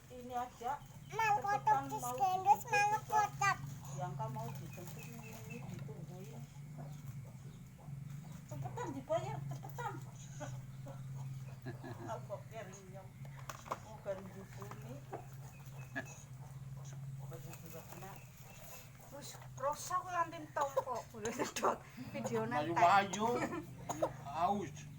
ini aja. Mangkotok disgendus mangkotok. Yang kan mau dijemput ini ditungguin. Cepetan dibayar, cepetan. Apa kerinyong? Oh garing bubuni. Baju juga kena. Terus rosa ku lantin tompo. Udah sedot videonya. Maju-maju. Aus.